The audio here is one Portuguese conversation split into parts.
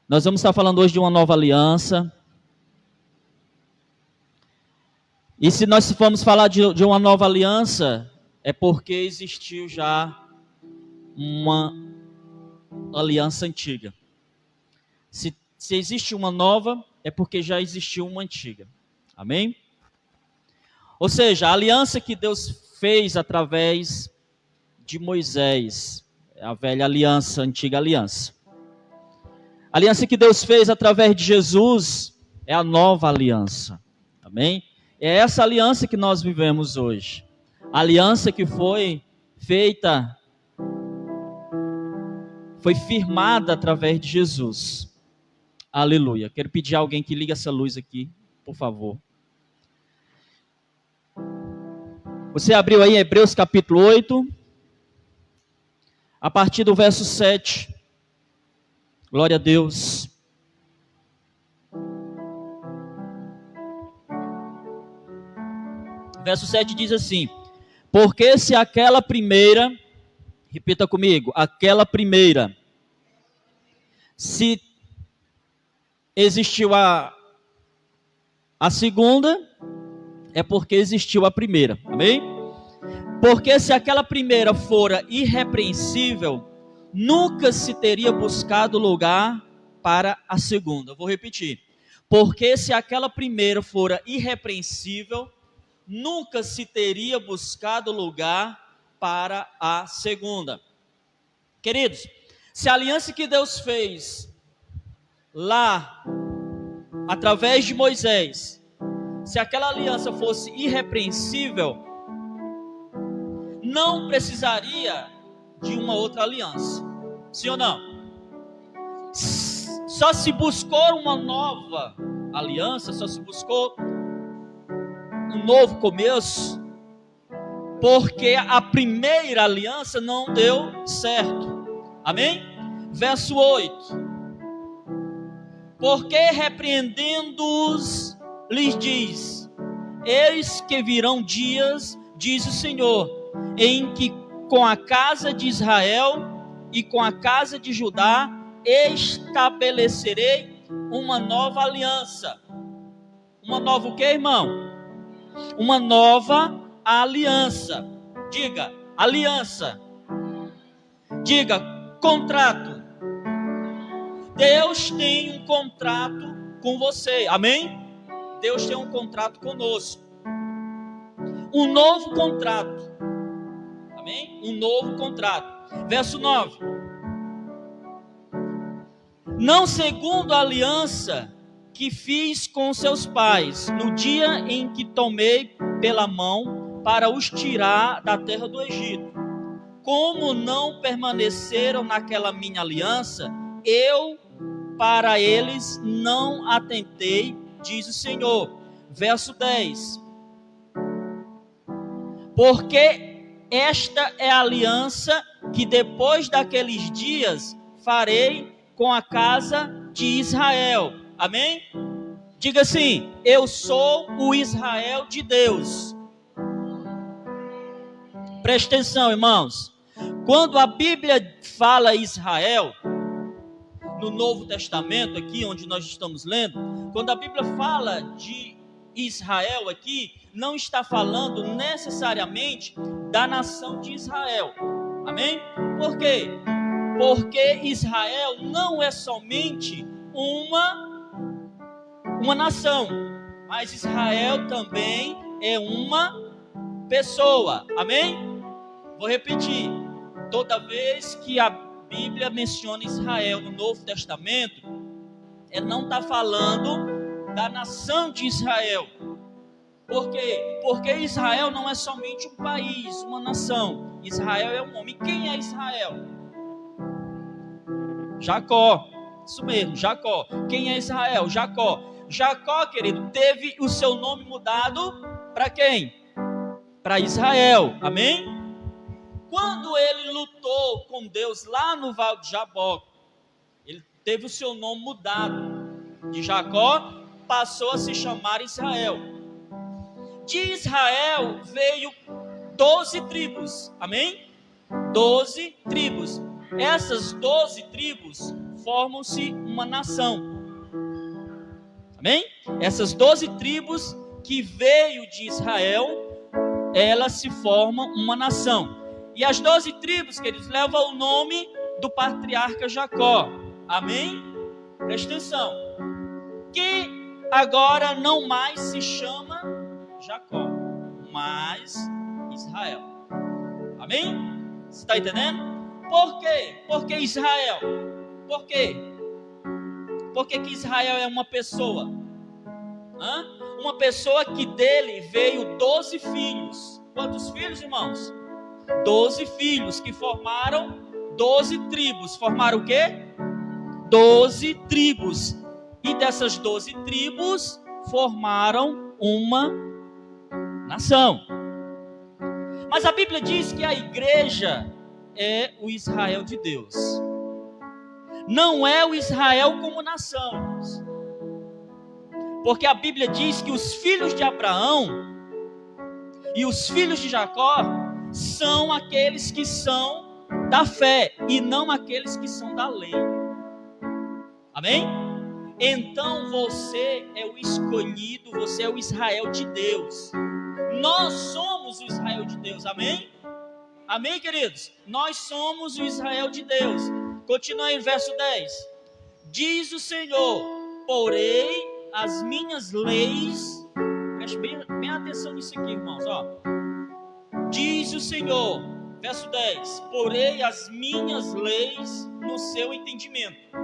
Nós vamos estar falando hoje de uma nova aliança. E se nós formos falar de uma nova aliança, é porque existiu já uma aliança antiga. Se existe uma nova, é porque já existiu uma antiga. Amém? Ou seja, a aliança que Deus fez através de Moisés, é a velha aliança, a antiga aliança. A aliança que Deus fez através de Jesus é a nova aliança. Amém? É essa aliança que nós vivemos hoje. A aliança que foi feita, foi firmada através de Jesus. Aleluia. Quero pedir a alguém que ligue essa luz aqui, por favor. Você abriu aí Hebreus capítulo 8, a partir do verso 7. Glória a Deus. Verso 7 diz assim: porque se aquela primeira, repita comigo, aquela primeira, se existiu a segunda, é porque existiu a primeira, amém? Porque se aquela primeira fora irrepreensível, nunca se teria buscado lugar para a segunda. Vou repetir. Porque se aquela primeira fora irrepreensível, nunca se teria buscado lugar para a segunda. Queridos, se a aliança que Deus fez lá, através de Moisés, se aquela aliança fosse irrepreensível, não precisaria de uma outra aliança. Sim ou não? Só se buscou uma nova aliança, só se buscou um novo começo, porque a primeira aliança não deu certo. Amém? Verso 8. Porque repreendendo-os, lhes diz: eis que virão dias, diz o Senhor, em que com a casa de Israel e com a casa de Judá estabelecerei uma nova aliança. Uma nova o que, irmão? Uma nova aliança. Diga, aliança. Diga, contrato. Deus tem um contrato com você, amém? Deus tem um contrato conosco. Um novo contrato. Amém? Um novo contrato. Verso 9. Não segundo a aliança que fiz com seus pais, no dia em que tomei pela mão para os tirar da terra do Egito. Como não permaneceram naquela minha aliança, eu para eles não atentei, diz o Senhor. Verso 10. Porque esta é a aliança que depois daqueles dias farei com a casa de Israel. Amém? Diga assim: eu sou o Israel de Deus. Preste atenção, irmãos. Quando a Bíblia fala Israel, no Novo Testamento, aqui onde nós estamos lendo, quando a Bíblia fala de Israel aqui, não está falando necessariamente da nação de Israel. Amém? Por quê? Porque Israel não é somente uma nação, mas Israel também é uma pessoa. Amém? Vou repetir. Toda vez que a Bíblia menciona Israel no Novo Testamento, não está falando da nação de Israel. Por quê? Porque Israel não é somente um país, uma nação. Israel é um homem. Quem é Israel? Jacó. Isso mesmo, Jacó. Quem é Israel? Jacó. Jacó, querido, teve o seu nome mudado para quem? Para Israel. Amém? Quando ele lutou com Deus lá no Vale de Jaboque, ele teve o seu nome mudado. De Jacó passou a se chamar Israel. De Israel veio 12 tribos. Amém? 12 tribos. Essas 12 tribos formam-se uma nação. Amém? Essas 12 tribos que veio de Israel, elas se formam uma nação. E as 12 tribos, queridos, levam o nome do patriarca Jacó. Amém? Presta atenção. Que agora não mais se chama Jacó, mas Israel. Amém? Você está entendendo? Por quê? Por que Israel? Por quê? Por que Israel é uma pessoa? Uma pessoa que dele veio 12 filhos. Quantos filhos, irmãos? 12 filhos que formaram 12 tribos. Formaram o quê? 12 tribos. E dessas 12 tribos formaram uma nação. Mas a Bíblia diz que a igreja é o Israel de Deus. Não é o Israel como nação, irmãos. Porque a Bíblia diz que os filhos de Abraão e os filhos de Jacó são aqueles que são da fé e não aqueles que são da lei. Amém? Então você é o escolhido, você é o Israel de Deus. Nós somos o Israel de Deus, amém? Amém, queridos? Nós somos o Israel de Deus. Continua aí, verso 10. Diz o Senhor: porei as minhas leis. Preste bem atenção nisso aqui, irmãos. Ó. Diz o Senhor, verso 10: porei as minhas leis no seu entendimento,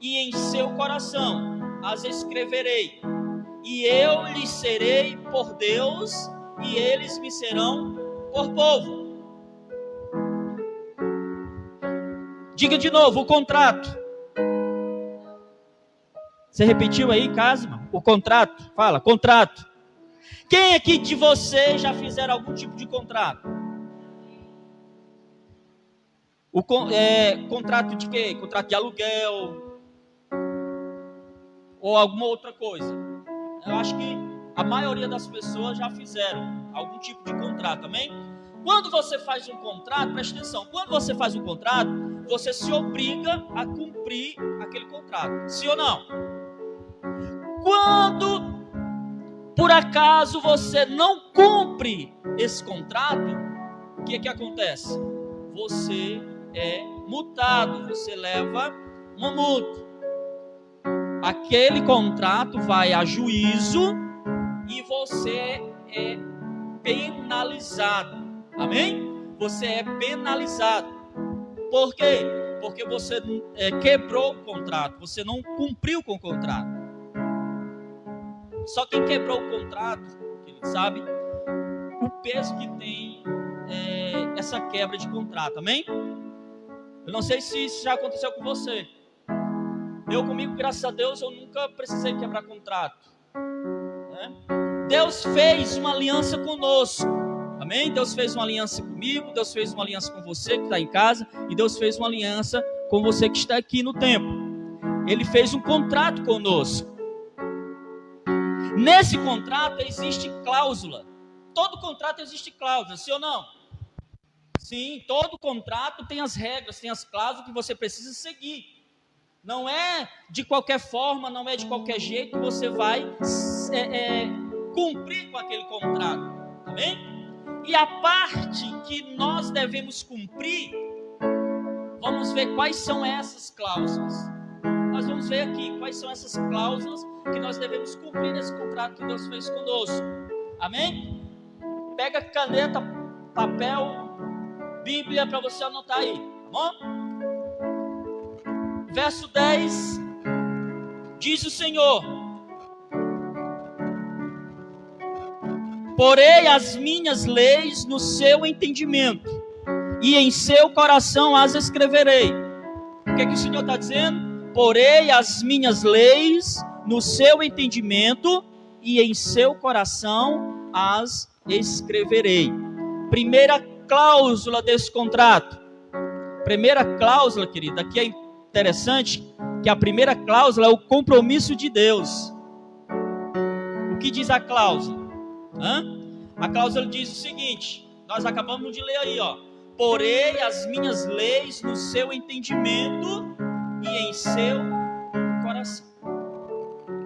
e em seu coração as escreverei. E eu lhes serei por Deus, e eles me serão por povo. Diga de novo, o contrato. Você repetiu aí em casa, irmão? O contrato. Fala, contrato. Quem aqui de vocês já fizeram algum tipo de contrato? Contrato de quê? Contrato de aluguel ou alguma outra coisa. Eu acho que a maioria das pessoas já fizeram algum tipo de contrato, amém? Quando você faz um contrato, presta atenção, quando você faz um contrato, você se obriga a cumprir aquele contrato, sim ou não? Quando, por acaso, você não cumpre esse contrato, o que acontece? Você é multado, você leva uma multa. Aquele contrato vai a juízo e você é penalizado. Amém? Você é penalizado. Por quê? Porque você quebrou o contrato, você não cumpriu com o contrato. Só quem quebrou o contrato, ele sabe o peso que tem essa quebra de contrato, amém? Eu não sei se isso já aconteceu com você. Comigo, graças a Deus, eu nunca precisei quebrar contrato, né? Deus fez uma aliança conosco, amém? Deus fez uma aliança comigo, Deus fez uma aliança com você que está em casa, e Deus fez uma aliança com você que está aqui no templo. Ele fez um contrato conosco. Nesse contrato existe cláusula. Todo contrato existe cláusula, sim ou não? Sim, todo contrato tem as regras, tem as cláusulas que você precisa seguir. Não é de qualquer forma, não é de qualquer jeito que você vai cumprir com aquele contrato, amém? E a parte que nós devemos cumprir, vamos ver quais são essas cláusulas. Nós vamos ver aqui quais são essas cláusulas que nós devemos cumprir nesse contrato que Deus fez conosco, amém? Pega caneta, papel, Bíblia para você anotar aí, tá bom? Verso 10, diz o Senhor: porei as minhas leis no seu entendimento, e em seu coração as escreverei. O que o Senhor está dizendo? Porei as minhas leis no seu entendimento, e em seu coração as escreverei. Primeira cláusula desse contrato. Primeira cláusula, querida, aqui é interessante que a primeira cláusula é o compromisso de Deus. O que diz a cláusula? A cláusula diz o seguinte, nós acabamos de ler aí, ó: porei as minhas leis no seu entendimento e em seu coração.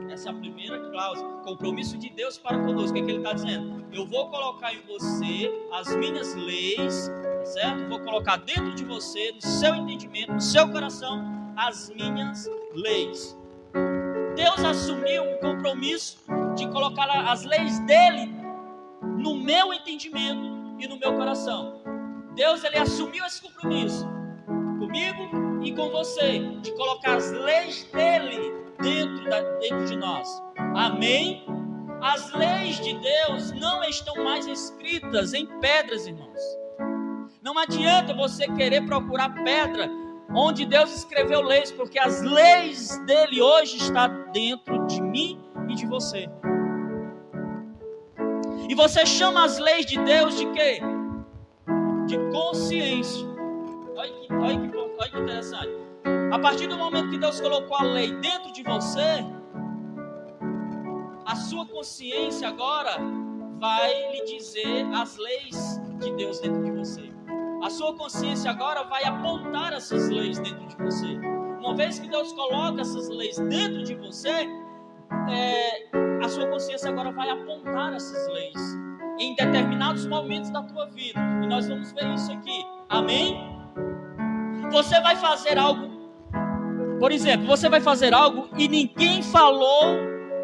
Essa é a primeira cláusula, compromisso de Deus para conosco. O que é que ele está dizendo? Eu vou colocar em você as minhas leis, certo? Vou colocar dentro de você, no seu entendimento, no seu coração, as minhas leis. Deus assumiu um compromisso de colocar as leis dele no meu entendimento e no meu coração. Deus, ele assumiu esse compromisso comigo e com você, de colocar as leis dele dentro de nós. Amém? As leis de Deus não estão mais escritas em pedras, irmãos. Não adianta você querer procurar pedra onde Deus escreveu leis, porque as leis dele hoje estão dentro de mim e de você. E você chama as leis de Deus de quê? De consciência. Olha que interessante. A partir do momento que Deus colocou a lei dentro de você, a sua consciência agora vai lhe dizer as leis de Deus dentro de você. A sua consciência agora vai apontar essas leis dentro de você. Uma vez que Deus coloca essas leis dentro de você, a sua consciência agora vai apontar essas leis em determinados momentos da tua vida. E nós vamos ver isso aqui. Amém? Você vai fazer algo, por exemplo, você vai fazer algo e ninguém falou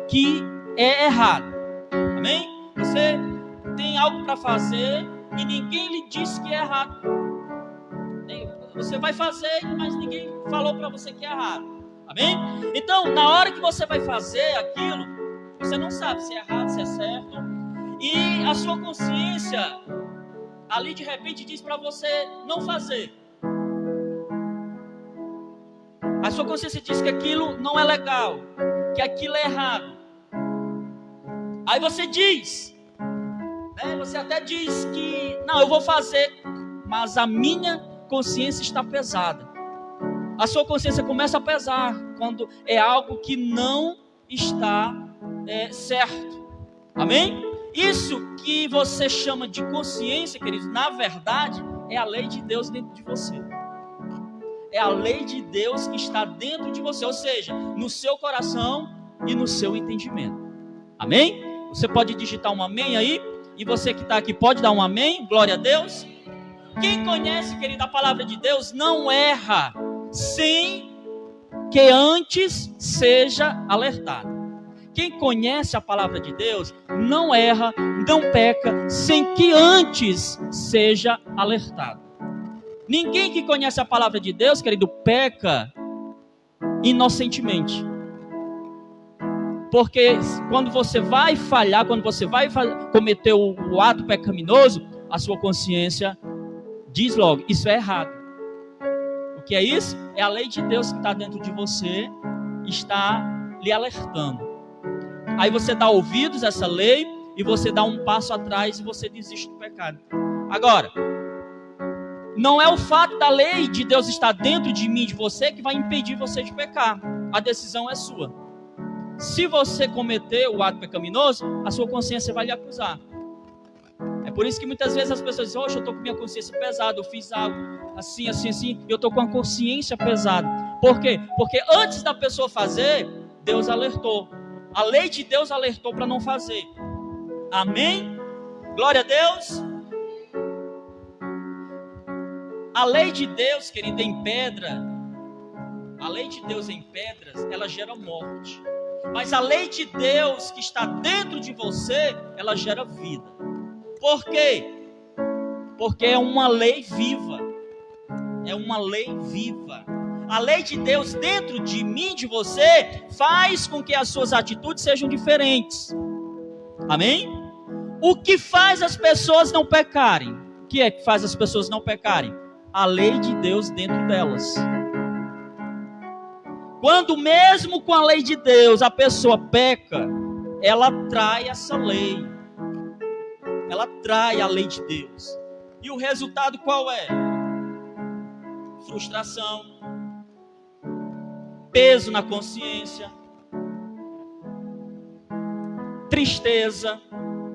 que é errado. Amém? Você tem algo para fazer e ninguém lhe disse que é errado. Você vai fazer, mas ninguém falou para você que é errado. Amém? Então, na hora que você vai fazer aquilo, você não sabe se é errado, se é certo. E a sua consciência ali de repente diz para você não fazer. A sua consciência diz que aquilo não é legal, que aquilo é errado. Aí você diz, você até diz que não, eu vou fazer, mas a minha consciência está pesada. A sua consciência começa a pesar quando é algo que não está certo. Amém? Isso que você chama de consciência, queridos, na verdade é a lei de Deus dentro de você. É a lei de Deus que está dentro de você, ou seja, no seu coração e no seu entendimento. Amém? Você pode digitar um amém aí? E você que está aqui pode dar um amém? Glória a Deus. Quem conhece, querido, a palavra de Deus não erra sem que antes seja alertado. Quem conhece a palavra de Deus não erra, não peca sem que antes seja alertado. Ninguém que conhece a palavra de Deus, querido, peca inocentemente. Porque quando você vai falhar, quando você vai cometer o ato pecaminoso, a sua consciência diz logo, isso é errado. O que é isso? É a lei de Deus que está dentro de você, está lhe alertando. Aí você dá ouvidos a essa lei e você dá um passo atrás e você desiste do pecado. Agora, não é o fato da lei de Deus estar dentro de mim, de você, que vai impedir você de pecar. A decisão é sua. Se você cometer o ato pecaminoso, a sua consciência vai lhe acusar. É por isso que muitas vezes as pessoas dizem, eu estou com minha consciência pesada, eu fiz algo assim, assim, assim, e eu estou com a consciência pesada. Por quê? Porque antes da pessoa fazer, Deus alertou. A lei de Deus alertou para não fazer. Amém? Glória a Deus. A lei de Deus, querida, em pedra, a lei de Deus em pedras, ela gera morte. Mas a lei de Deus que está dentro de você, ela gera vida. Por quê? Porque é uma lei viva. É uma lei viva. A lei de Deus dentro de mim, de você, faz com que as suas atitudes sejam diferentes. Amém? O que faz as pessoas não pecarem? O que é que faz as pessoas não pecarem? A lei de Deus dentro delas. Quando mesmo com a lei de Deus a pessoa peca, ela trai essa lei. Ela trai a lei de Deus. E o resultado qual é? Frustração, peso na consciência, tristeza.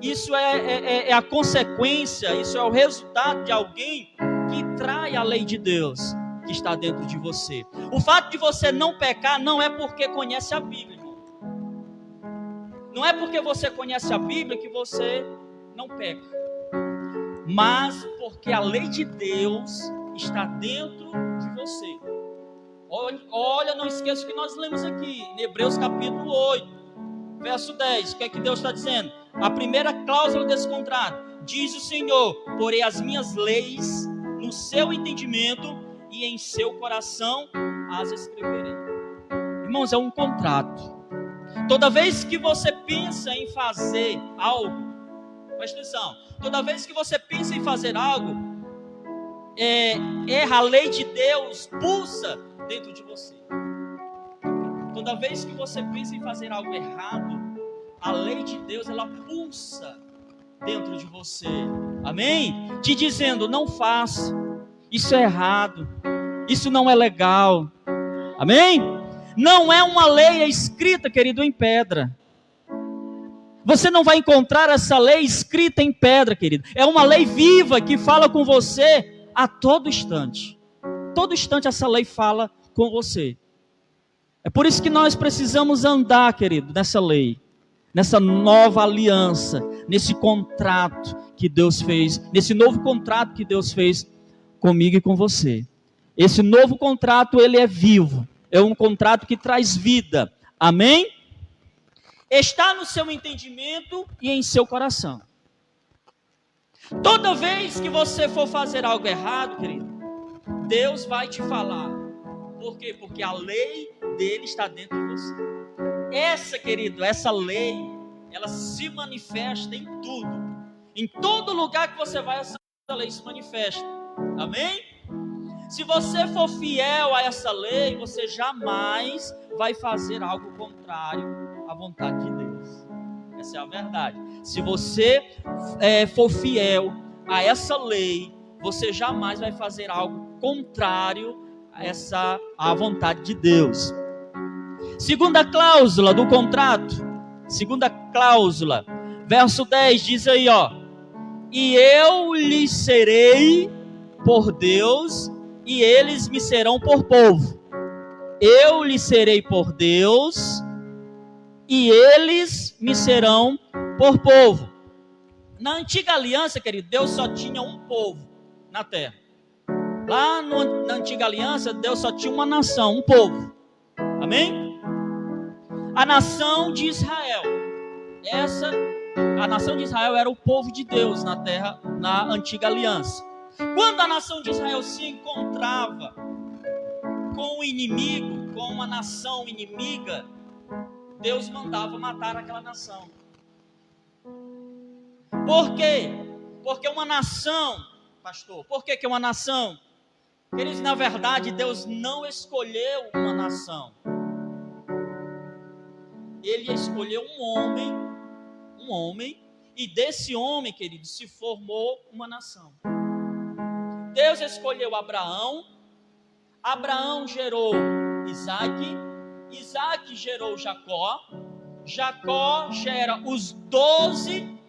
Isso é a consequência, isso é o resultado de alguém que trai a lei de Deus. que está dentro de você. O fato de você não pecar não é porque conhece a Bíblia, irmão. Não é porque você conhece a Bíblia que você não peca. Mas porque a lei de Deus está dentro de você. Olha, não esqueça o que nós lemos aqui, em Hebreus capítulo 8, verso 10. O que é que Deus está dizendo? A primeira cláusula desse contrato. Diz o Senhor: porei as minhas leis no seu entendimento e em seu coração as escreverei. Irmãos, é um contrato. Toda vez que você pensa em fazer algo, presta atenção, toda vez que você pensa em fazer algo, a lei de Deus pulsa dentro de você. Toda vez que você pensa em fazer algo errado, a lei de Deus, ela pulsa dentro de você. Amém? Te dizendo: não faça, isso é errado, isso não é legal. Amém? Não é uma lei escrita, querido, em pedra. Você não vai encontrar essa lei escrita em pedra, querido. É uma lei viva que fala com você a todo instante. Todo instante essa lei fala com você. É por isso que nós precisamos andar, querido, nessa lei, nessa nova aliança, nesse contrato que Deus fez, nesse novo contrato que Deus fez comigo e com você. Esse novo contrato, ele é vivo, é um contrato que traz vida. Amém? Está no seu entendimento e em seu coração. Toda vez que você for fazer algo errado, querido, Deus vai te falar. Por quê? Porque a lei dele está dentro de você. Essa lei, ela se manifesta em tudo. Em todo lugar que você vai, essa lei se manifesta. Amém? Se você for fiel a essa lei, você jamais vai fazer algo contrário à vontade de Deus. Essa é a verdade. Se você for fiel a essa lei, você jamais vai fazer algo contrário à vontade de Deus. Segunda cláusula do contrato, segunda cláusula, verso 10 diz aí, ó: e eu lhes serei por Deus e eles me serão por povo. Eu lhes serei por Deus e eles me serão por povo. Na antiga aliança, querido, Deus só tinha um povo na terra. Lá na antiga aliança, Deus só tinha uma nação, um povo. Amém? A nação de Israel. A nação de Israel era o povo de Deus na terra, na antiga aliança. Quando a nação de Israel se encontrava com o inimigo, com uma nação inimiga, Deus mandava matar aquela nação. Por quê? Porque uma nação, pastor, por que uma nação? Queridos, na verdade, Deus não escolheu uma nação. Ele escolheu um homem, e desse homem, querido, se formou uma nação. Deus escolheu Abraão, Abraão gerou Isaac, Isaac gerou Jacó, Jacó gera os 12,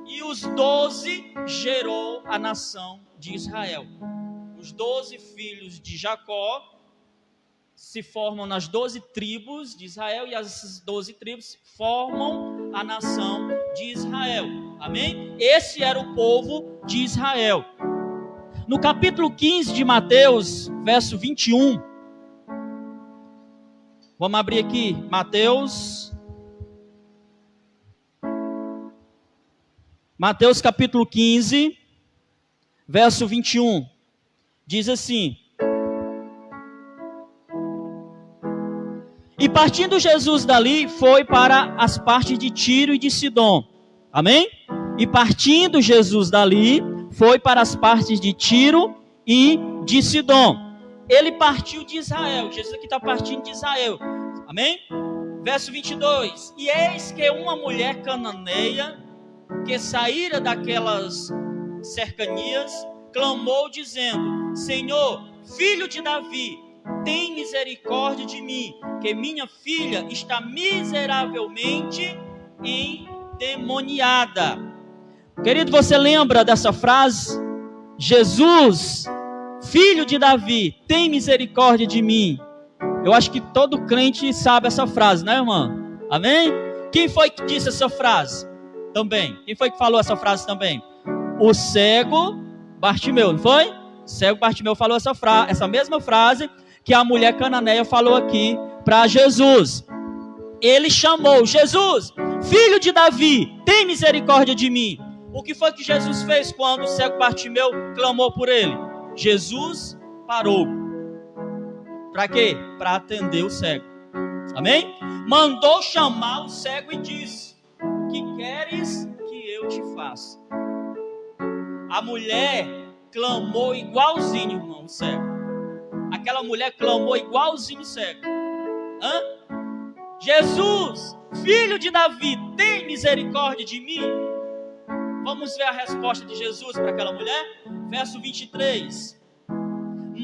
e os 12 gerou a nação de Israel. Os 12 filhos de Jacó se formam nas 12 tribos de Israel, e as 12 tribos formam a nação de Israel. Amém? Esse era o povo de Israel. No capítulo 15 de Mateus, verso 21, vamos abrir aqui, Mateus capítulo 15, verso 21, diz assim: e partindo Jesus dali, foi para as partes de Tiro e de Sidom. Amém? E partindo Jesus dali, foi para as partes de Tiro e de Sidom. Ele partiu de Israel. Jesus aqui está partindo de Israel. Amém? Verso 22. E eis que uma mulher cananeia, que saíra daquelas cercanias, clamou dizendo: Senhor, filho de Davi, tem misericórdia de mim, que minha filha está miseravelmente endemoniada. Querido, você lembra dessa frase? Jesus Filho de Davi, tem misericórdia de mim. Eu acho que todo crente sabe essa frase, né, irmão? Amém? Quem foi que disse essa frase também? Quem foi que falou essa frase também? O cego Bartimeu, não foi? O cego Bartimeu falou essa mesma frase que a mulher cananeia falou aqui para Jesus. Ele chamou: Jesus, filho de Davi, tem misericórdia de mim. O que foi que Jesus fez quando o cego Bartimeu clamou por ele? Jesus parou. Para quê? Para atender o cego. Amém? Mandou chamar o cego e disse: o que queres que eu te faça? A mulher clamou igualzinho, irmão, o cego. Aquela mulher clamou igualzinho o cego. Jesus, filho de Davi, tem misericórdia de mim? Vamos ver a resposta de Jesus para aquela mulher? Verso 23.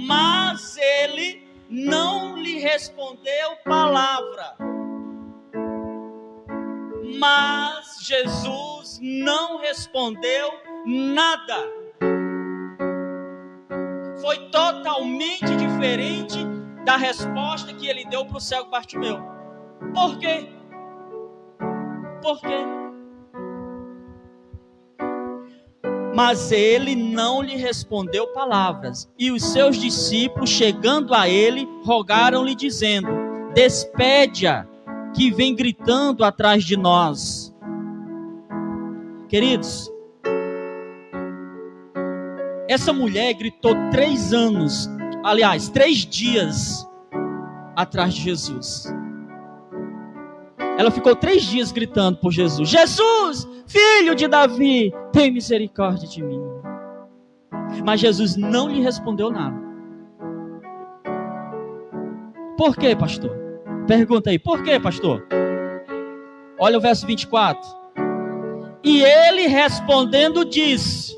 Mas ele não lhe respondeu palavra. Mas Jesus não respondeu nada. Foi totalmente diferente da resposta que ele deu para o cego Bartimeu. Por quê? Por quê? Mas ele não lhe respondeu palavras. E os seus discípulos, chegando a ele, rogaram-lhe, dizendo: despede-a, que vem gritando atrás de nós. Queridos, essa mulher gritou 3 anos, aliás, 3 dias atrás de Jesus. Ela ficou 3 dias gritando por Jesus: Jesus, filho de Davi, tem misericórdia de mim. Mas Jesus não lhe respondeu nada. Por quê, pastor? Pergunta aí, por quê, pastor? Olha o verso 24. E ele respondendo disse: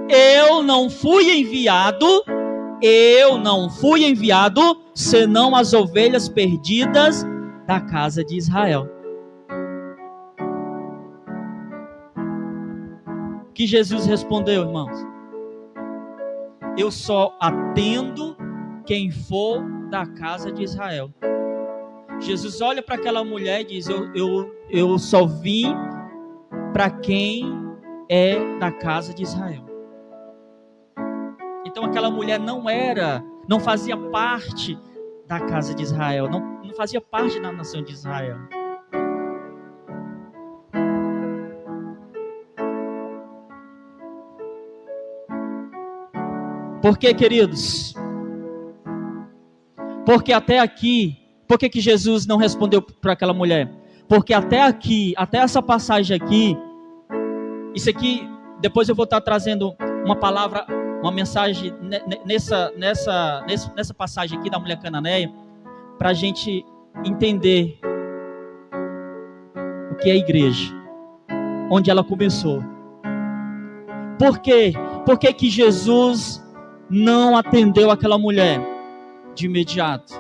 eu não fui enviado, senão as ovelhas perdidas da casa de Israel. Que Jesus respondeu, irmãos: eu só atendo quem for da casa de Israel. Jesus olha para aquela mulher e diz: eu só vim para quem é da casa de Israel. Então aquela mulher não fazia parte da casa de Israel, não fazia parte da nação de Israel. Por quê, queridos? Porque até aqui, por que Jesus não respondeu para aquela mulher? Porque até aqui, até essa passagem aqui, isso aqui, depois eu vou estar trazendo uma palavra, uma mensagem nessa passagem aqui da mulher cananeia, para a gente entender o que é a igreja, onde ela começou. Por quê? Por que Jesus não atendeu aquela mulher de imediato?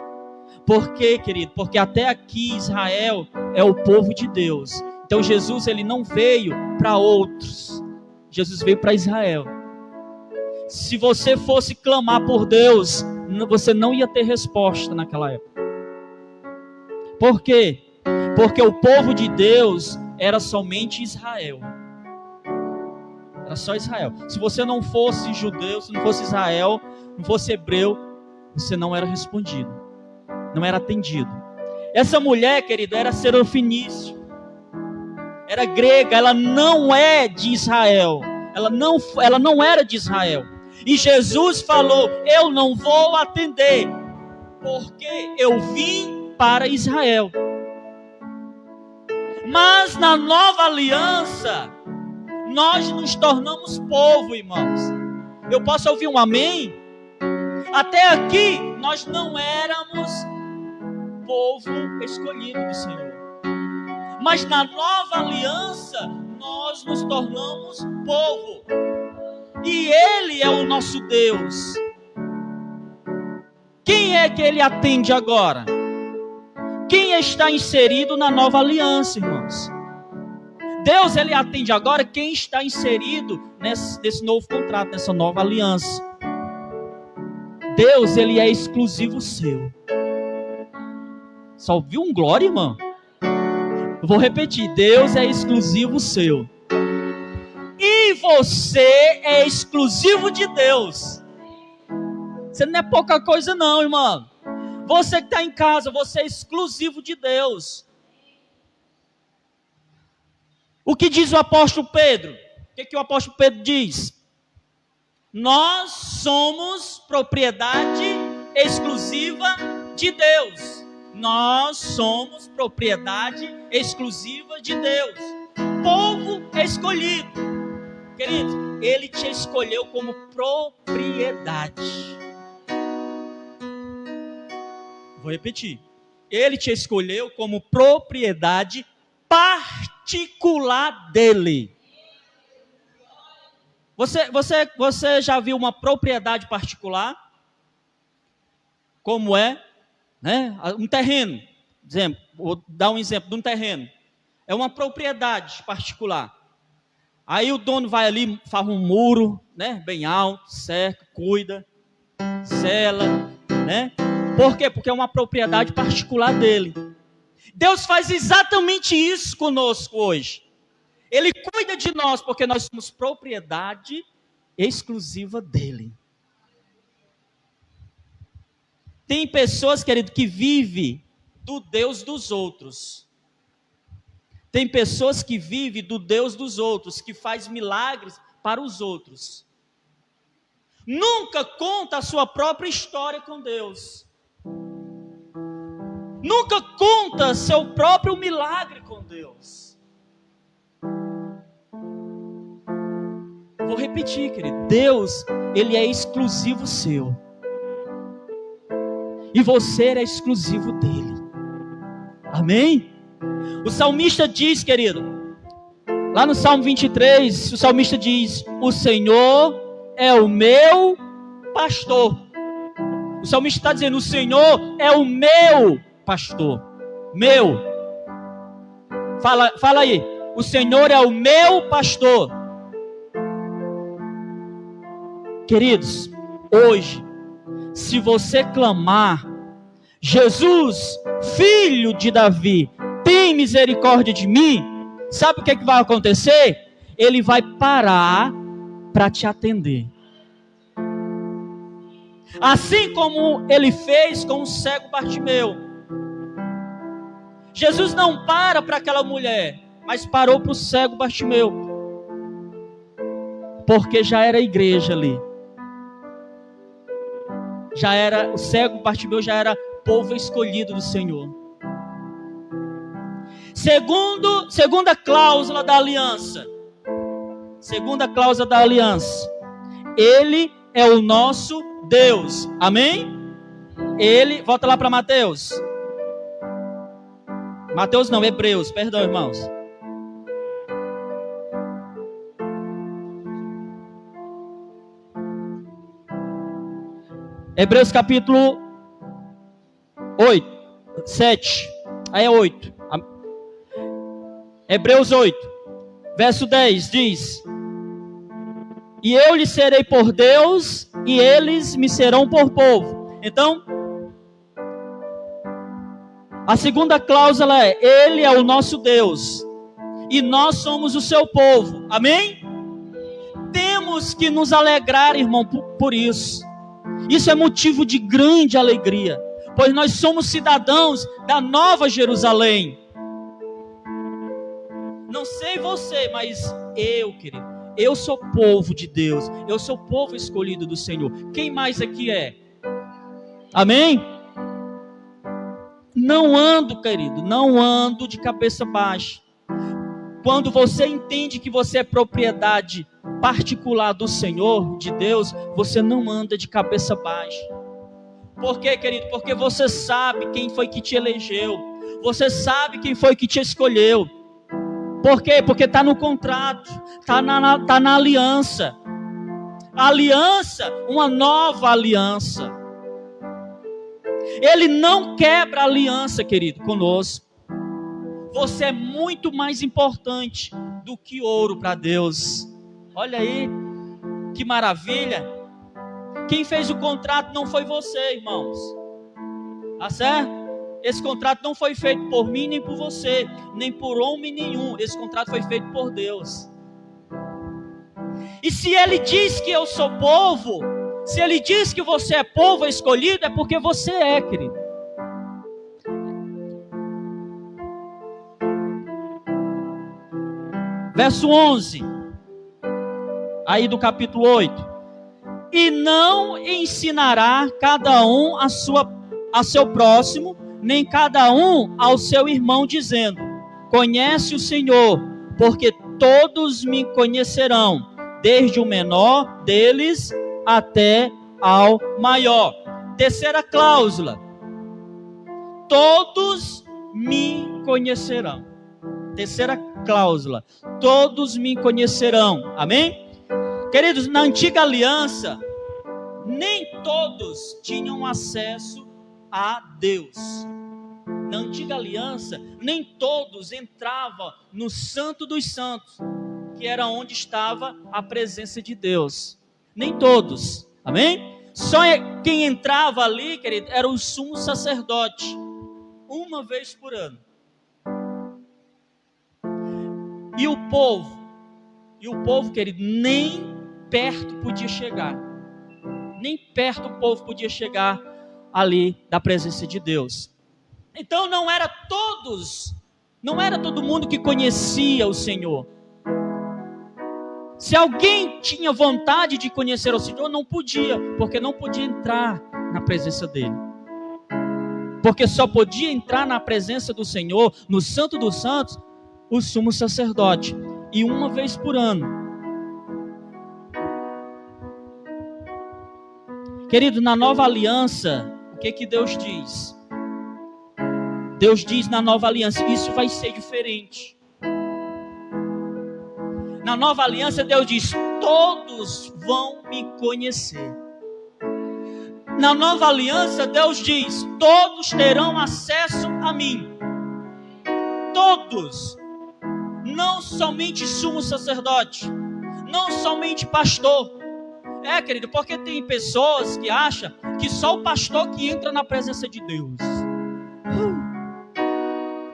Por quê, querido? Porque até aqui Israel é o povo de Deus. Então Jesus, ele não veio para outros. Jesus veio para Israel. Se você fosse clamar por Deus, você não ia ter resposta naquela época. Por quê? Porque o povo de Deus era somente Israel. Era só Israel. Se você não fosse judeu, se não fosse Israel, não fosse hebreu, você não era respondido, não era atendido. Essa mulher, querido, era serofinício, era grega, ela não é de Israel, ela não era de Israel. E Jesus falou: eu não vou atender, porque eu vim para Israel. Mas na nova aliança, nós nos tornamos povo, irmãos. Eu posso ouvir um amém? Até aqui, nós não éramos povo escolhido do Senhor. Mas na nova aliança, nós nos tornamos povo. E Ele é o nosso Deus. Quem é que Ele atende agora? Quem está inserido na nova aliança, irmãos? Deus, Ele atende agora quem está inserido nesse novo contrato, nessa nova aliança. Deus, ele é exclusivo seu. Só ouviu um glória, irmão? Eu vou repetir, Deus é exclusivo seu. E você é exclusivo de Deus. Você não é pouca coisa não, irmão. Você que está em casa, você é exclusivo de Deus. O que diz o apóstolo Pedro? O que o apóstolo Pedro diz? Nós somos propriedade exclusiva de Deus. Nós somos propriedade exclusiva de Deus. Povo escolhido. Queridos, ele te escolheu como propriedade. Vou repetir. Ele te escolheu como propriedade particular dele. Você já viu uma propriedade particular? Como é? Né? Um terreno. Vou dar um exemplo de um terreno. É uma propriedade particular. Aí o dono vai ali, faz um muro, né, bem alto, cerca, cuida, sela, né? Por quê? Porque é uma propriedade particular dele. Deus faz exatamente isso conosco hoje. Ele cuida de nós porque nós somos propriedade exclusiva dele. Tem pessoas, querido, que vivem do Deus dos outros. Tem pessoas que vivem do Deus dos outros, que faz milagres para os outros. Nunca conta a sua própria história com Deus. Nunca conta seu próprio milagre com Deus. Vou repetir, querido. Deus, ele é exclusivo seu. E você é exclusivo dele. Amém? O salmista diz, querido, lá no Salmo 23, o salmista diz: o Senhor é o meu pastor. O salmista está dizendo: o Senhor é o meu pastor. Meu. Fala aí. O Senhor é o meu pastor. Queridos, hoje, se você clamar: Jesus, filho de Davi, tem misericórdia de mim, sabe o que vai acontecer? Ele vai parar para te atender. Assim como ele fez com o cego Bartimeu. Jesus não para aquela mulher, mas parou para o cego Bartimeu. Porque já era igreja ali. Já era, o cego Bartimeu já era povo escolhido do Senhor. Segunda cláusula da aliança. Segunda cláusula da aliança. Ele é o nosso Deus. Amém? Ele, volta lá para Mateus. Mateus não, Hebreus, perdão, irmãos. Hebreus capítulo 7. Aí é 8. Hebreus 8, verso 10 diz: e eu lhes serei por Deus, e eles me serão por povo. Então, a segunda cláusula é: ele é o nosso Deus, e nós somos o seu povo. Amém? Temos que nos alegrar, irmão, por isso. Isso é motivo de grande alegria, pois nós somos cidadãos da Nova Jerusalém. Não sei você, mas eu, querido, eu sou povo de Deus, eu sou povo escolhido do Senhor. Quem mais aqui é? Amém? Não ando, querido, não ando de cabeça baixa. Quando você entende que você é propriedade particular do Senhor, de Deus, você não anda de cabeça baixa. Por quê, querido? Porque você sabe quem foi que te elegeu. Você sabe quem foi que te escolheu. Por quê? Porque está no contrato, está na aliança. A aliança, uma nova aliança. Ele não quebra a aliança, querido, conosco. Você é muito mais importante do que ouro para Deus. Olha aí, que maravilha. Quem fez o contrato não foi você, irmãos. Tá certo? Esse contrato não foi feito por mim, nem por você, nem por homem nenhum. Esse contrato foi feito por Deus. E se Ele diz que eu sou povo, se Ele diz que você é povo escolhido, é porque você é, querido. Verso 11, aí do capítulo 8. E não ensinará cada um a seu próximo, nem cada um ao seu irmão, dizendo: conhece o Senhor, porque todos me conhecerão, desde o menor deles até ao maior. Terceira cláusula: todos me conhecerão. Terceira cláusula: todos me conhecerão. Amém? Queridos, na antiga aliança, nem todos tinham acesso a Deus. Na antiga aliança, nem todos entravam no Santo dos Santos, que era onde estava a presença de Deus. Nem todos, amém? Só quem entrava ali, querido, era o sumo sacerdote, uma vez por ano. E o povo, querido, nem perto podia chegar. Nem perto o povo podia chegar ali da presença de Deus. Então não era todo mundo que conhecia o Senhor. Se alguém tinha vontade de conhecer o Senhor, não podia, porque não podia entrar na presença dele. Porque só podia entrar na presença do Senhor, no Santo dos Santos, o sumo sacerdote, e uma vez por ano. Querido, na nova aliança, o que Deus diz? Deus diz na nova aliança: isso vai ser diferente. Na nova aliança, Deus diz: todos vão me conhecer. Na nova aliança, Deus diz: todos terão acesso a mim. Todos. Não somente sumo sacerdote, não somente pastor. Querido, porque tem pessoas que acham que só o pastor que entra na presença de Deus.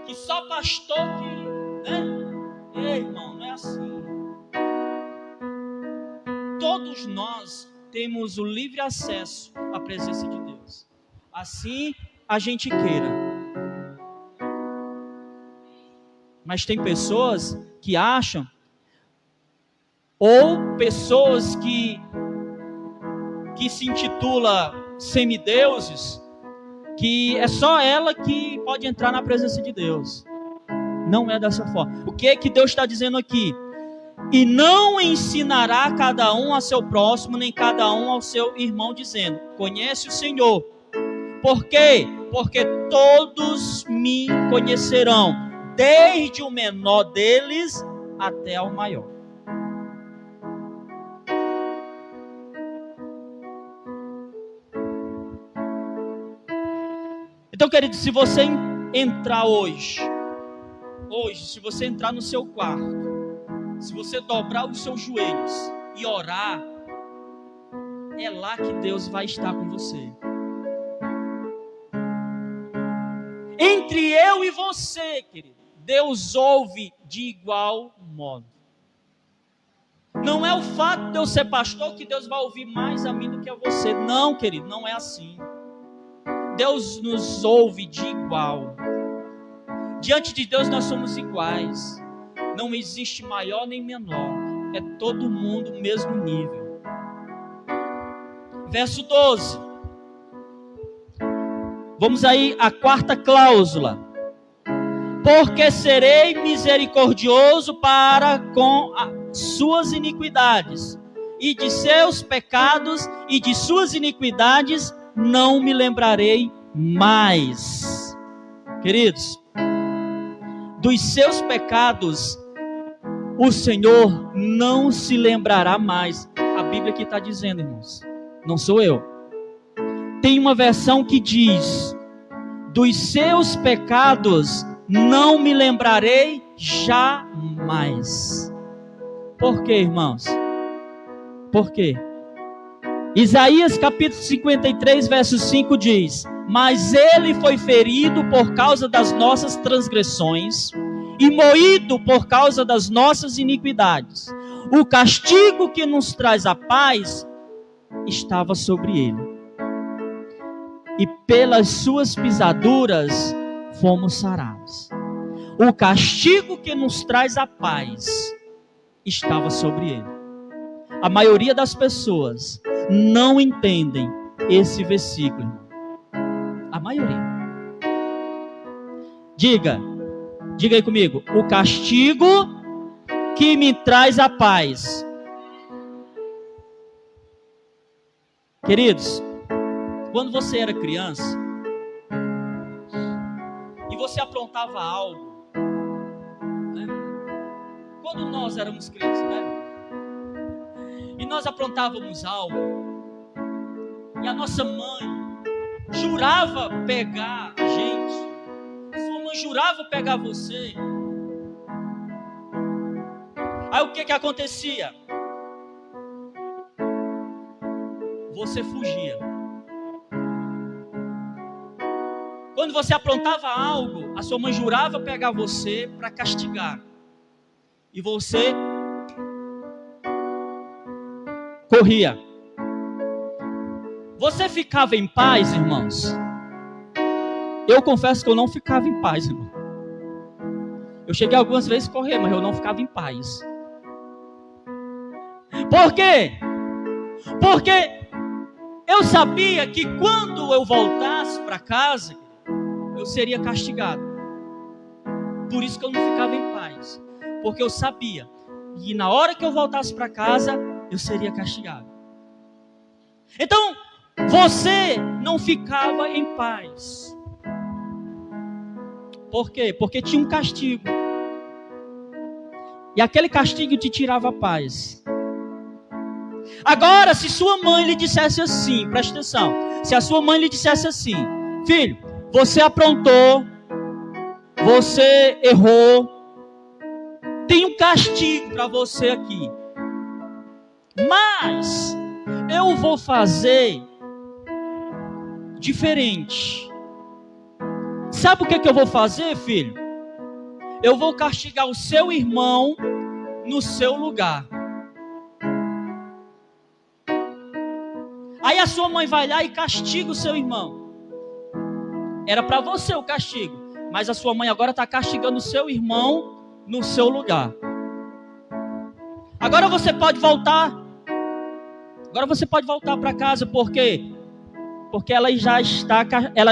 Que só pastor que... Ei, irmão, não é assim. Todos nós temos o livre acesso à presença de Deus. Assim a gente queira. Mas tem pessoas que acham, ou pessoas que se intitula semideuses, que é só ela que pode entrar na presença de Deus. Não é dessa forma. O que é que Deus está dizendo aqui? E não ensinará cada um a seu próximo, nem cada um ao seu irmão, dizendo: conhece o Senhor. Por quê? Porque todos me conhecerão, desde o menor deles até ao maior. Então, querido, se você entrar hoje, se você entrar no seu quarto, se você dobrar os seus joelhos e orar, é lá que Deus vai estar com você. Entre eu e você, querido, Deus ouve de igual modo. Não é o fato de eu ser pastor que Deus vai ouvir mais a mim do que a você. Não, querido, não é assim. Deus nos ouve de igual. Diante de Deus nós somos iguais. Não existe maior nem menor. É todo mundo no mesmo nível. Verso 12. Vamos aí à quarta cláusula. Porque serei misericordioso para com as suas iniquidades, e de seus pecados e de suas iniquidades não me lembrarei mais. Queridos, dos seus pecados o Senhor não se lembrará mais. A Bíblia aqui está dizendo, irmãos, não sou eu. Tem uma versão que diz: dos seus pecados não me lembrarei jamais. Por quê, irmãos? Por quê? Isaías capítulo 53, verso 5 diz: mas ele foi ferido por causa das nossas transgressões e moído por causa das nossas iniquidades. O castigo que nos traz a paz estava sobre ele. E pelas suas pisaduras fomos sarados. O castigo que nos traz a paz estava sobre ele. A maioria das pessoas não entendem esse versículo. A maioria. Diga aí comigo. O castigo que me traz a paz. Queridos, quando você era criança e você aprontava algo, né? Quando nós éramos crianças, né? E nós aprontávamos algo, e a nossa mãe jurava pegar a gente, a sua mãe jurava pegar você. Aí o que acontecia? Você fugia. Quando você aprontava algo, a sua mãe jurava pegar você para castigar. E você corria. Você ficava em paz, irmãos? Eu confesso que eu não ficava em paz, irmão. Eu cheguei algumas vezes a correr, mas eu não ficava em paz. Por quê? Porque eu sabia que quando eu voltasse para casa, eu seria castigado. Por isso que eu não ficava em paz. Porque eu sabia que na hora que eu voltasse para casa, eu seria castigado. Então, você não ficava em paz. Por quê? Porque tinha um castigo. E aquele castigo te tirava a paz. Agora, se sua mãe lhe dissesse assim, preste atenção. Se a sua mãe lhe dissesse assim: filho, você aprontou, você errou, tem um castigo para você aqui. Mas eu vou fazer diferente. Sabe o que eu vou fazer, filho? Eu vou castigar o seu irmão no seu lugar. Aí a sua mãe vai lá e castiga o seu irmão. Era para você o castigo, mas a sua mãe agora está castigando o seu irmão no seu lugar. Agora você pode voltar. Agora você pode voltar para casa, por quê? Porque ela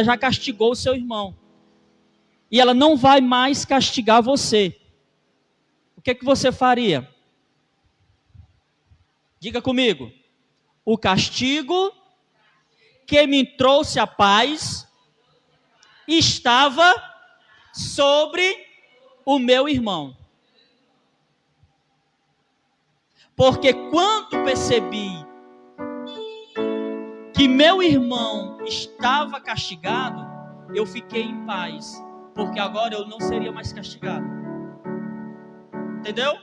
já castigou o seu irmão. E ela não vai mais castigar você. O que você faria? Diga comigo. O castigo que me trouxe a paz estava sobre o meu irmão. Porque quando percebi que meu irmão estava castigado, eu fiquei em paz. Porque agora eu não seria mais castigado. Entendeu?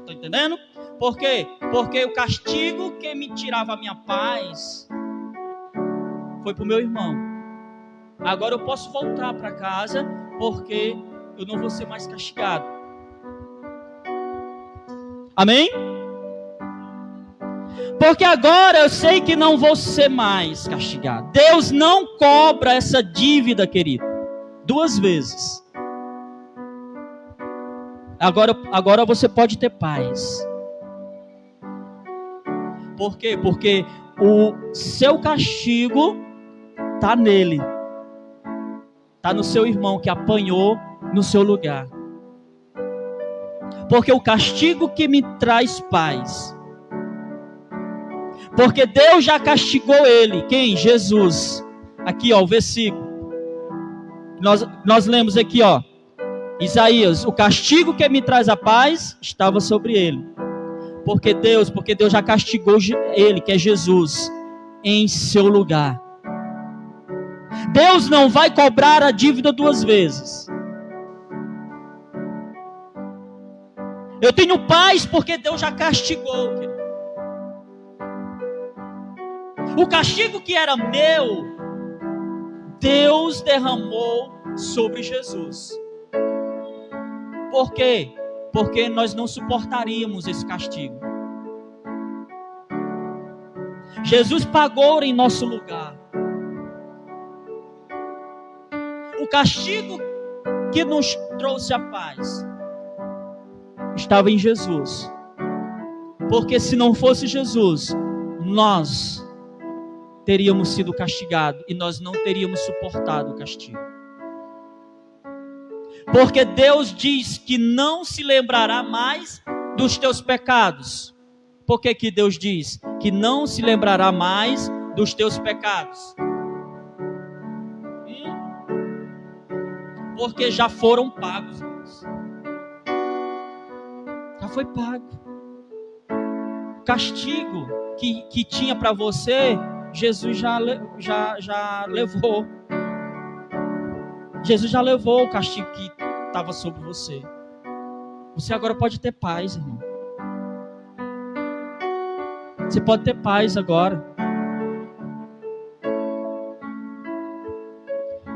Está entendendo? Por quê? Porque o castigo que me tirava a minha paz foi para o meu irmão. Agora eu posso voltar para casa porque eu não vou ser mais castigado. Amém? Porque agora eu sei que não vou ser mais castigado. Deus não cobra essa dívida, querido, 2 vezes. Agora você pode ter paz. Por quê? Porque o seu castigo está nele. Está no seu irmão que apanhou no seu lugar. Porque o castigo que me traz paz. Porque Deus já castigou ele. Quem? Jesus. Aqui, ó, o versículo. Nós lemos aqui, ó. Isaías, o castigo que me traz a paz estava sobre ele. Porque Deus já castigou ele, que é Jesus, em seu lugar. Deus não vai cobrar a dívida 2 vezes. Eu tenho paz porque Deus já castigou, querido. O castigo que era meu, Deus derramou sobre Jesus. Por quê? Porque nós não suportaríamos esse castigo. Jesus pagou em nosso lugar. O castigo que nos trouxe a paz estava em Jesus. Porque se não fosse Jesus, nós teríamos sido castigados e nós não teríamos suportado o castigo. Porque Deus diz que não se lembrará mais dos teus pecados. Por que que Deus diz que não se lembrará mais dos teus pecados? Porque já foram pagos. Já foi pago. O castigo que tinha para você, Jesus já levou. Jesus já levou o castigo que estava sobre você. Você agora pode ter paz, irmão. Você pode ter paz agora.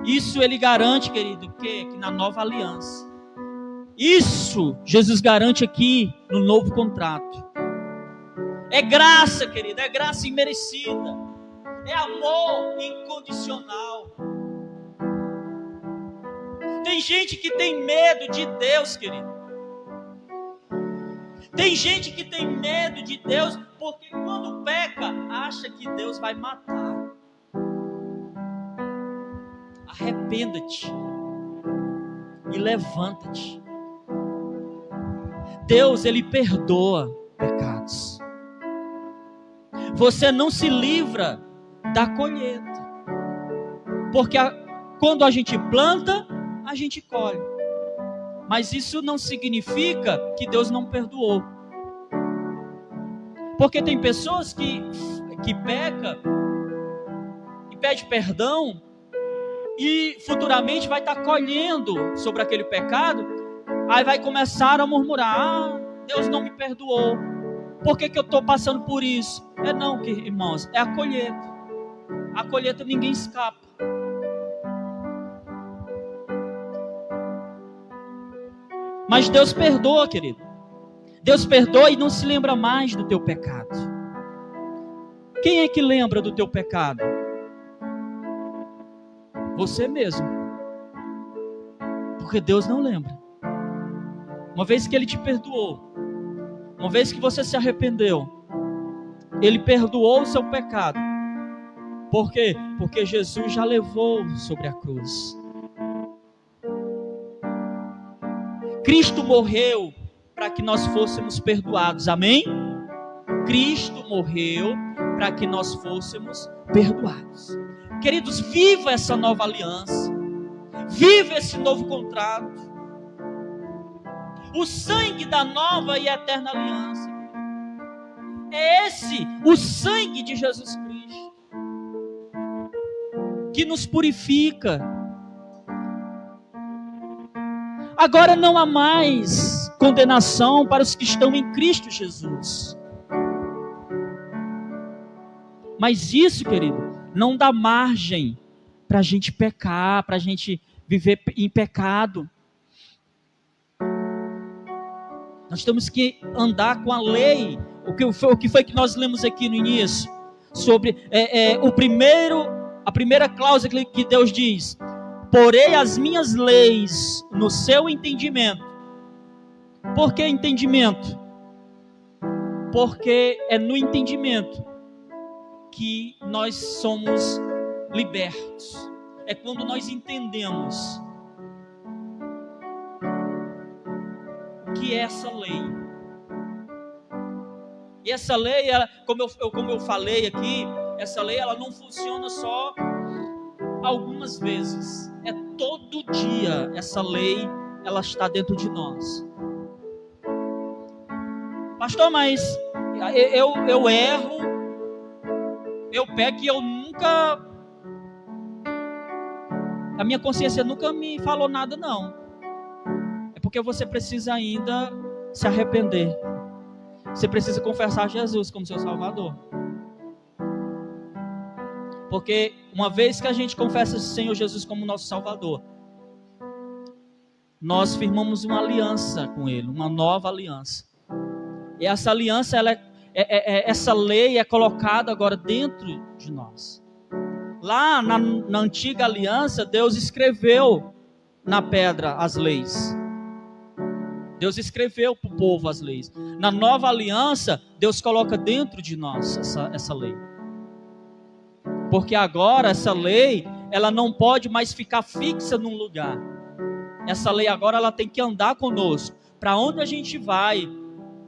Isso ele garante, querido, que na nova aliança. Isso Jesus garante aqui no novo contrato. É graça, querido, é graça imerecida. É amor incondicional. Tem gente que tem medo de Deus, querido. Tem gente que tem medo de Deus porque quando peca, acha que Deus vai matar. Arrependa-te e levanta-te. Deus, ele perdoa pecados. Você não se livra da colheita. Porque quando a gente planta, a gente colhe. Mas isso não significa que Deus não perdoou. Porque tem pessoas que pecam e pedem perdão e futuramente vai estar colhendo sobre aquele pecado. Aí vai começar a murmurar: Deus não me perdoou. Por que eu estou passando por isso? Não, irmãos, é a colheita. A colheita ninguém escapa. Mas Deus perdoa, querido. Deus perdoa e não se lembra mais do teu pecado. Quem é que lembra do teu pecado? Você mesmo. Porque Deus não lembra. Uma vez que Ele te perdoou, uma vez que você se arrependeu, Ele perdoou o seu pecado. Por quê? Porque Jesus já levou sobre a cruz. Cristo morreu para que nós fôssemos perdoados. Amém? Cristo morreu para que nós fôssemos perdoados. Queridos, viva essa nova aliança. Viva esse novo contrato. O sangue da nova e eterna aliança. É esse, o sangue de Jesus Cristo, que nos purifica. Agora não há mais condenação para os que estão em Cristo Jesus. Mas isso, querido, não dá margem para a gente pecar, para a gente viver em pecado. Nós temos que andar com a lei. O que foi que nós lemos aqui no início? Sobre a primeira cláusula que Deus diz: porei as minhas leis no seu entendimento. Por que entendimento? Porque é no entendimento que nós somos libertos. É quando nós entendemos o que é essa lei. E essa lei, como eu falei aqui, essa lei ela não funciona só algumas vezes. É todo dia essa lei, ela está dentro de nós. Pastor, mas eu erro, eu peco e eu nunca... A minha consciência nunca me falou nada, não. É porque você precisa ainda se arrepender. Você precisa confessar Jesus como seu Salvador. Porque uma vez que a gente confessa o Senhor Jesus como nosso Salvador, nós firmamos uma aliança com Ele, uma nova aliança. E essa aliança, essa lei é colocada agora dentro de nós. Lá na antiga aliança, Deus escreveu na pedra as leis. Deus escreveu para o povo as leis. Na nova aliança, Deus coloca dentro de nós essa lei. Porque agora essa lei, ela não pode mais ficar fixa num lugar. Essa lei agora ela tem que andar conosco. Para onde a gente vai,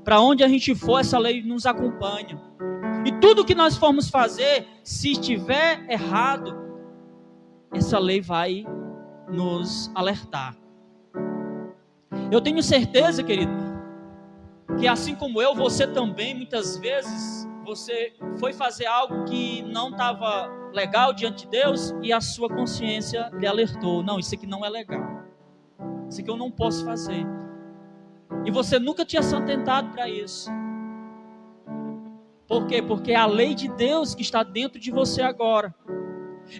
para onde a gente for, essa lei nos acompanha. E tudo que nós formos fazer, se estiver errado, essa lei vai nos alertar. Eu tenho certeza, querido, que assim como eu, você também, muitas vezes, você foi fazer algo que não estava legal diante de Deus e a sua consciência lhe alertou. Não, isso aqui não é legal. Isso aqui eu não posso fazer. E você nunca tinha se atentado para isso. Por quê? Porque é a lei de Deus que está dentro de você agora.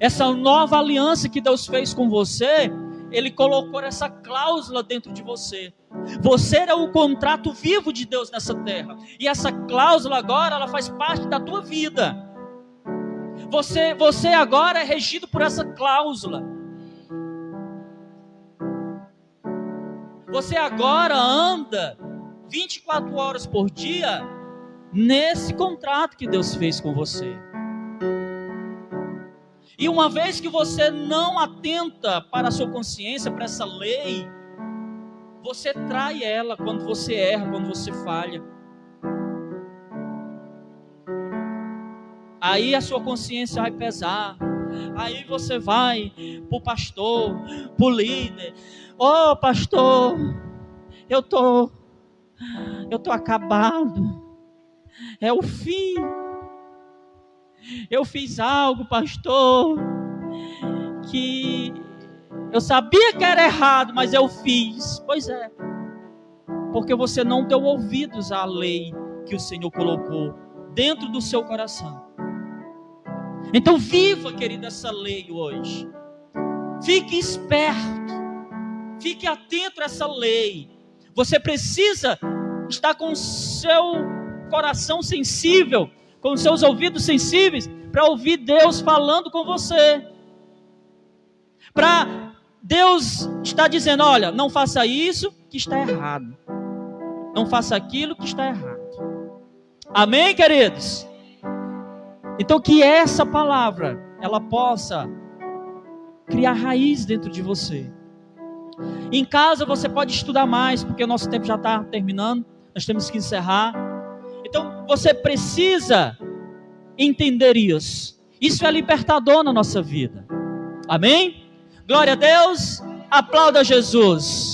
Essa nova aliança que Deus fez com você, Ele colocou essa cláusula dentro de você. Você é o contrato vivo de Deus nessa terra. E essa cláusula agora, ela faz parte da tua vida. Você agora é regido por essa cláusula. Você agora anda 24 horas por dia nesse contrato que Deus fez com você. E uma vez que você não atenta para a sua consciência, para essa lei, você trai ela quando você erra, quando você falha. Aí a sua consciência vai pesar. Aí você vai para o pastor, para o líder. Ô pastor, eu tô acabado. É o fim. Eu fiz algo, pastor, que eu sabia que era errado, mas eu fiz. Pois é. Porque você não deu ouvidos à lei que o Senhor colocou dentro do seu coração. Então viva, querida, essa lei hoje. Fique esperto. Fique atento a essa lei. Você precisa estar com o seu coração sensível, com os seus ouvidos sensíveis, para ouvir Deus falando com você. Para Deus estar dizendo, olha, não faça isso que está errado. Não faça aquilo que está errado. Amém, queridos? Então que essa palavra, ela possa criar raiz dentro de você. Em casa você pode estudar mais, porque o nosso tempo já está terminando. Nós temos que encerrar. Então você precisa entender isso. Isso é libertador na nossa vida. Amém? Glória a Deus. Aplauda Jesus.